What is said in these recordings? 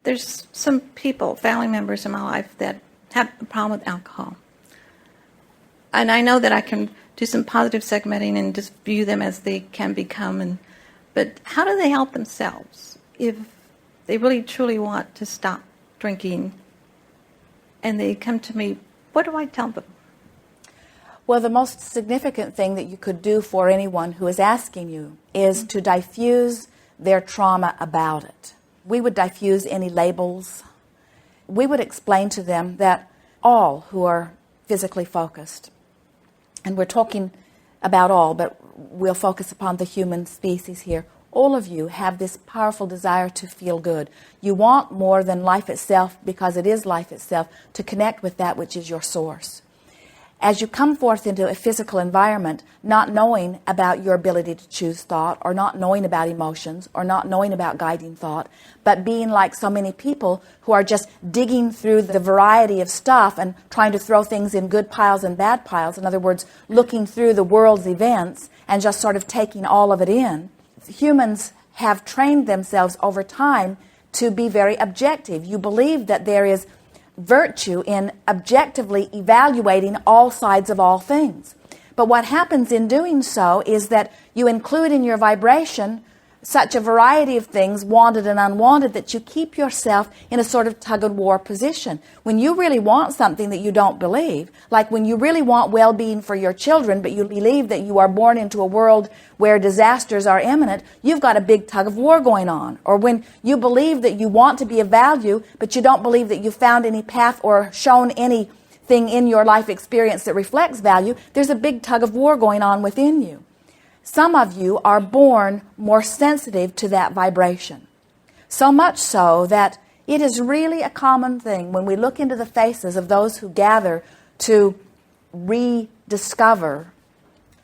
there's some people, family members in my life that have a problem with alcohol. And I know that I can do some positive segmenting and just view them as they can become. But how do they help themselves if they really truly want to stop drinking and they come to me? What do I tell them? Well, the most significant thing that you could do for anyone who is asking you is to diffuse their trauma about it. We would diffuse any labels. We would explain to them that all who are physically focused, and we're talking about all, but we'll focus upon the human species here, all of you have this powerful desire to feel good. You want more than life itself, because it is life itself, to connect with that which is your source. As you come forth into a physical environment, not knowing about your ability to choose thought, or not knowing about emotions, or not knowing about guiding thought, but being like so many people who are just digging through the variety of stuff and trying to throw things in good piles and bad piles. In other words, looking through the world's events and just sort of taking all of it in. Humans have trained themselves over time to be very objective. You believe that there is virtue in objectively evaluating all sides of all things. But what happens in doing so is that you include in your vibration such a variety of things, wanted and unwanted, that you keep yourself in a sort of tug-of-war position. When you really want something that you don't believe, like when you really want well-being for your children, but you believe that you are born into a world where disasters are imminent, you've got a big tug-of-war going on. Or when you believe that you want to be of value, but you don't believe that you've found any path or shown anything in your life experience that reflects value, there's a big tug-of-war going on within you. Some of you are born more sensitive to that vibration. So much so that it is really a common thing when we look into the faces of those who gather to rediscover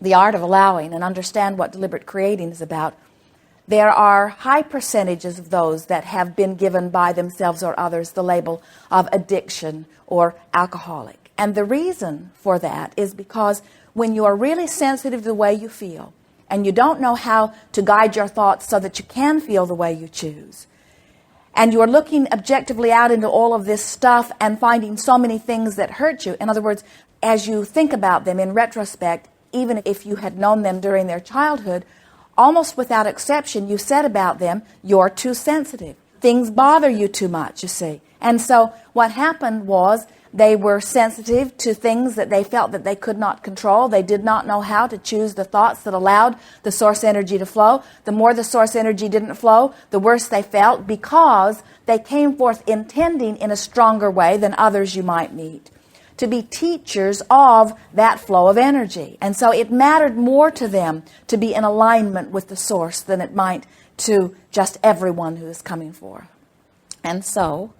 the art of allowing and understand what deliberate creating is about. There are high percentages of those that have been given by themselves or others the label of addiction or alcoholic. And the reason for that is because when you are really sensitive to the way you feel, and you don't know how to guide your thoughts so that you can feel the way you choose, and you're looking objectively out into all of this stuff and finding so many things that hurt you. In other words, as you think about them in retrospect, even if you had known them during their childhood, almost without exception, you said about them, you're too sensitive. Things bother you too much, you see. And so what happened was they were sensitive to things that they felt that they could not control. They did not know how to choose the thoughts that allowed the source energy to flow. The more the source energy didn't flow, the worse they felt, because they came forth intending in a stronger way than others you might meet to be teachers of that flow of energy. And so it mattered more to them to be in alignment with the source than it might to just everyone who is coming forth. And so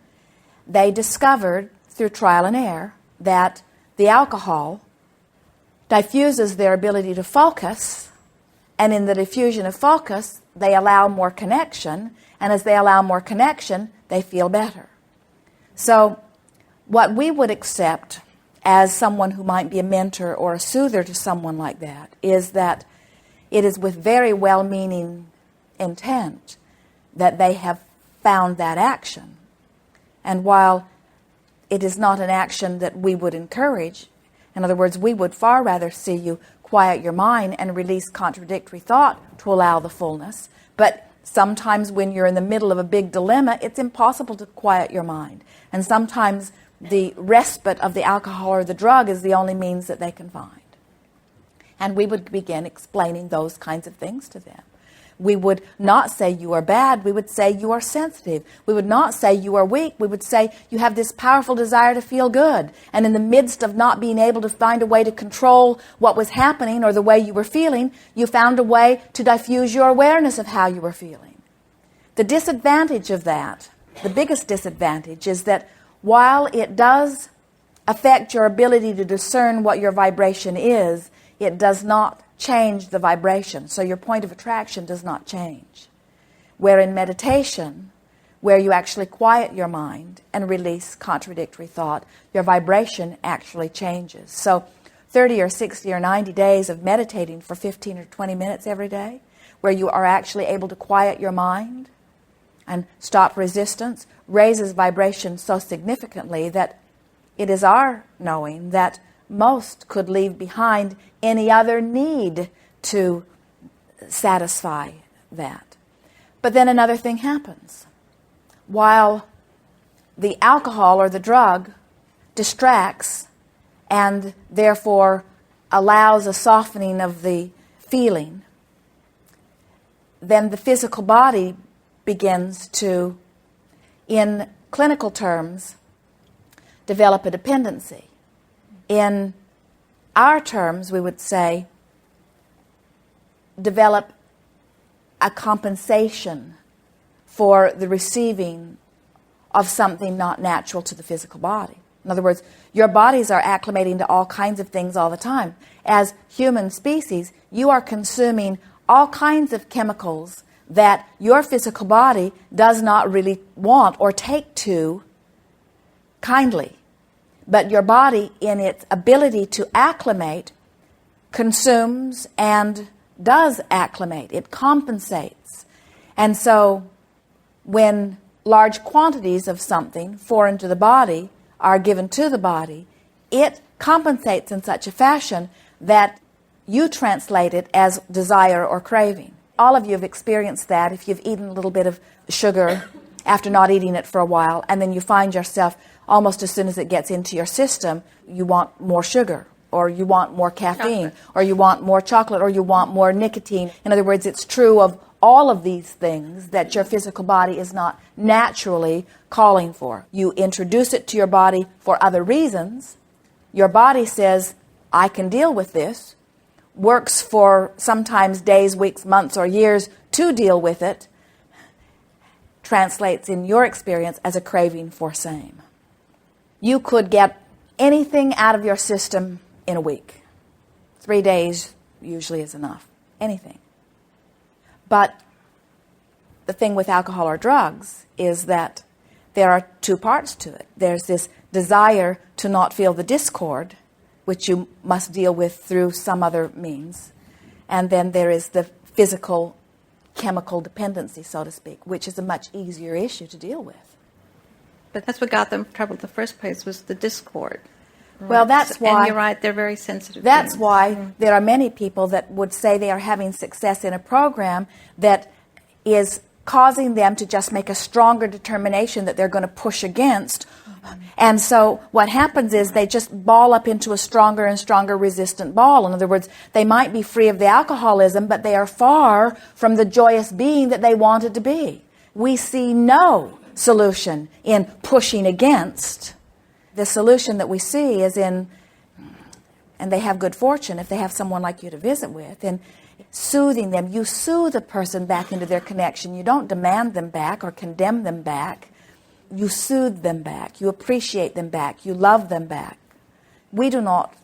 they discovered through trial and error that the alcohol diffuses their ability to focus, and in the diffusion of focus, they allow more connection, and as they allow more connection, they feel better. So what we would accept as someone who might be a mentor or a soother to someone like that is that it is with very well-meaning intent that they have found that action. And while it is not an action that we would encourage, in other words, we would far rather see you quiet your mind and release contradictory thought to allow the fullness. But sometimes when you're in the middle of a big dilemma, it's impossible to quiet your mind. And sometimes the respite of the alcohol or the drug is the only means that they can find. And we would begin explaining those kinds of things to them. We would not say you are bad. We would say you are sensitive. We would not say you are weak. We would say you have this powerful desire to feel good. And in the midst of not being able to find a way to control what was happening or the way you were feeling, you found a way to diffuse your awareness of how you were feeling. The disadvantage of that, the biggest disadvantage, is that while it does affect your ability to discern what your vibration is, it does not change the vibration. So your point of attraction does not change. Where in meditation, where you actually quiet your mind and release contradictory thought, your vibration actually changes. So 30 or 60 or 90 days of meditating for 15 or 20 minutes every day, where you are actually able to quiet your mind and stop resistance, raises vibration so significantly that it is our knowing that most could leave behind any other need to satisfy that. But then another thing happens. While the alcohol or the drug distracts and therefore allows a softening of the feeling, then the physical body begins to, in clinical terms, develop a dependency. In our terms, we would say, develop a compensation for the receiving of something not natural to the physical body. In other words, your bodies are acclimating to all kinds of things all the time. As human species, you are consuming all kinds of chemicals that your physical body does not really want or take to kindly. But your body, in its ability to acclimate, consumes and does acclimate. It compensates. And so when large quantities of something foreign to the body are given to the body, it compensates in such a fashion that you translate it as desire or craving. All of you have experienced that if you've eaten a little bit of sugar after not eating it for a while, and then you find yourself almost as soon as it gets into your system, you want more sugar, or you want more caffeine, or you want more chocolate, or you want more nicotine. In other words, it's true of all of these things that your physical body is not naturally calling for. You introduce it to your body for other reasons. Your body says, I can deal with this, works for sometimes days, weeks, months, or years to deal with it, translates in your experience as a craving for same. You could get anything out of your system in a week. 3 days usually is enough. Anything. But the thing with alcohol or drugs is that there are two parts to it. There's this desire to not feel the discord, which you must deal with through some other means. And then there is the physical, chemical dependency, so to speak, which is a much easier issue to deal with. But that's what got them in trouble in the first place, was the discord. Well, that's why... And you're right, they're very sensitive. That's why there are many people that would say they are having success in a program that is causing them to just make a stronger determination that they're going to push against. And so what happens is they just ball up into a stronger and stronger resistant ball. In other words, they might be free of the alcoholism, but they are far from the joyous being that they wanted to be. We see no solution in pushing against. The solution that we see is in, and they have good fortune if they have someone like you to visit with, in soothing them. You soothe a person back into their connection. You don't demand them back or condemn them back. You soothe them back. You appreciate them back. You love them back. We do not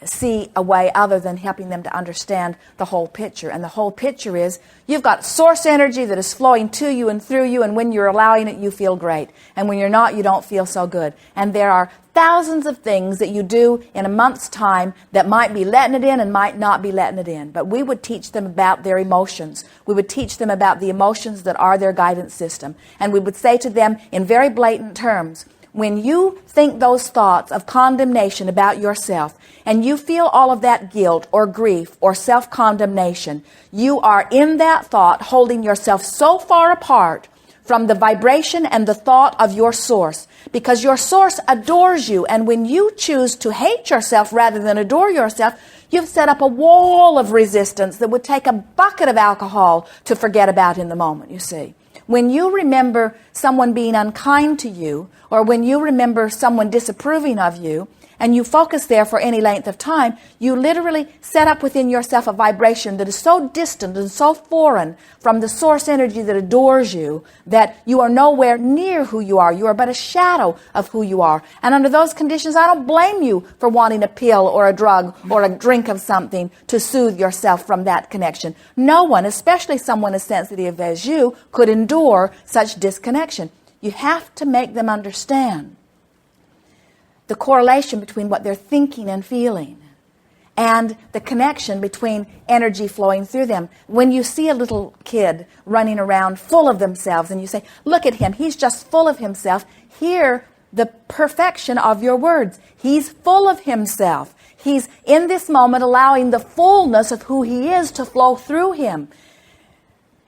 see a way other than helping them to understand the whole picture. And the whole picture is you've got source energy that is flowing to you and through you, and when you're allowing it, you feel great. And when you're not, you don't feel so good. And there are thousands of things that you do in a month's time that might be letting it in and might not be letting it in. But we would teach them about their emotions. We would teach them about the emotions that are their guidance system. And we would say to them in very blatant terms, when you think those thoughts of condemnation about yourself and you feel all of that guilt or grief or self-condemnation, you are in that thought holding yourself so far apart from the vibration and the thought of your source, because your source adores you. And when you choose to hate yourself rather than adore yourself, you've set up a wall of resistance that would take a bucket of alcohol to forget about in the moment, you see. When you remember someone being unkind to you, or when you remember someone disapproving of you, and you focus there for any length of time, you literally set up within yourself a vibration that is so distant and so foreign from the source energy that adores you that you are nowhere near who you are. You are but a shadow of who you are. And under those conditions, I don't blame you for wanting a pill or a drug or a drink of something to soothe yourself from that connection. No one, especially someone as sensitive as you, could endure such disconnection. You have to make them understand the correlation between what they're thinking and feeling and the connection between energy flowing through them. When you see a little kid running around full of themselves and you say, look at him, he's just full of himself, hear the perfection of your words. He's full of himself. He's in this moment allowing the fullness of who he is to flow through him.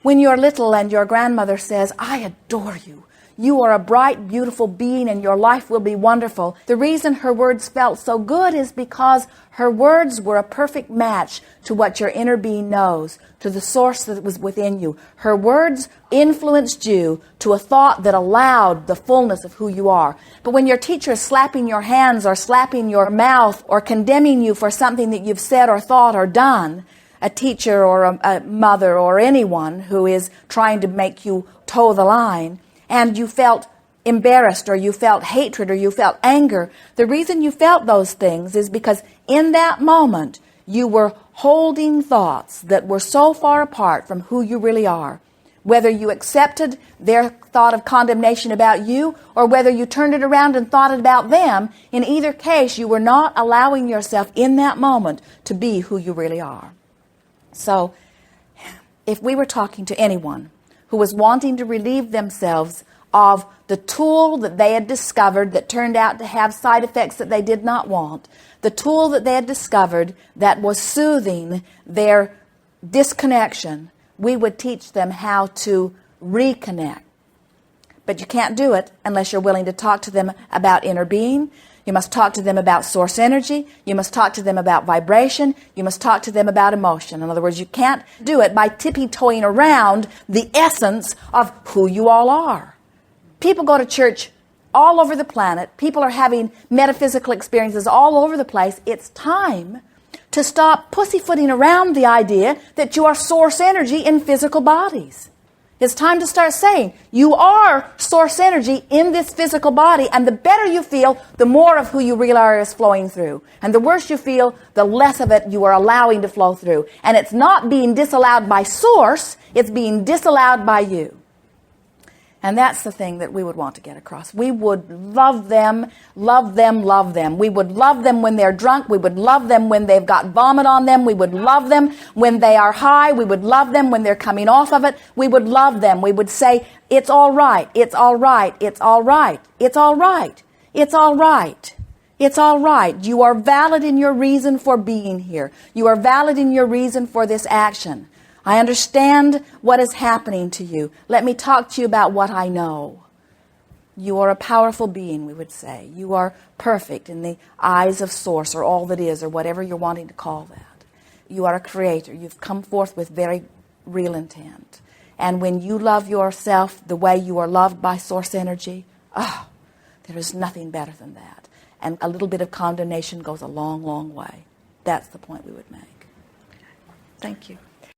When you're little and your grandmother says, I adore you. You are a bright, beautiful being and your life will be wonderful. The reason her words felt so good is because her words were a perfect match to what your inner being knows, to the source that was within you. Her words influenced you to a thought that allowed the fullness of who you are. But when your teacher is slapping your hands or slapping your mouth or condemning you for something that you've said or thought or done, a teacher or a mother or anyone who is trying to make you toe the line, and you felt embarrassed or you felt hatred or you felt anger, the reason you felt those things is because in that moment you were holding thoughts that were so far apart from who you really are. Whether you accepted their thought of condemnation about you or whether you turned it around and thought it about them, in either case you were not allowing yourself in that moment to be who you really are. So if we were talking to anyone who was wanting to relieve themselves of the tool that they had discovered that turned out to have side effects that they did not want, the tool that they had discovered that was soothing their disconnection, we would teach them how to reconnect. But you can't do it unless you're willing to talk to them about inner being. You must talk to them about source energy. You must talk to them about vibration. You must talk to them about emotion. In other words, you can't do it by tippy-toeing around the essence of who you all are. People go to church all over the planet. People are having metaphysical experiences all over the place. It's time to stop pussyfooting around the idea that you are source energy in physical bodies. It's time to start saying, you are source energy in this physical body, and the better you feel, the more of who you really are is flowing through. And the worse you feel, the less of it you are allowing to flow through. And it's not being disallowed by source, it's being disallowed by you. And that's the thing that we would want to get across. We would love them, love them, love them. We would love them when they're drunk. We would love them when they've got vomit on them. We would love them when they are high. We would love them when they're coming off of it. We would love them. We would say, it's all right, it's all right, it's all right, it's all right, it's all right. It's all right. You are valid in your reason for being here. You are valid in your reason for this action. I understand what is happening to you. Let me talk to you about what I know. You are a powerful being, we would say. You are perfect in the eyes of Source, or all that is, or whatever you're wanting to call that. You are a creator. You've come forth with very real intent. And when you love yourself the way you are loved by Source energy, there is nothing better than that. And a little bit of condemnation goes a long, long way. That's the point we would make. Thank you.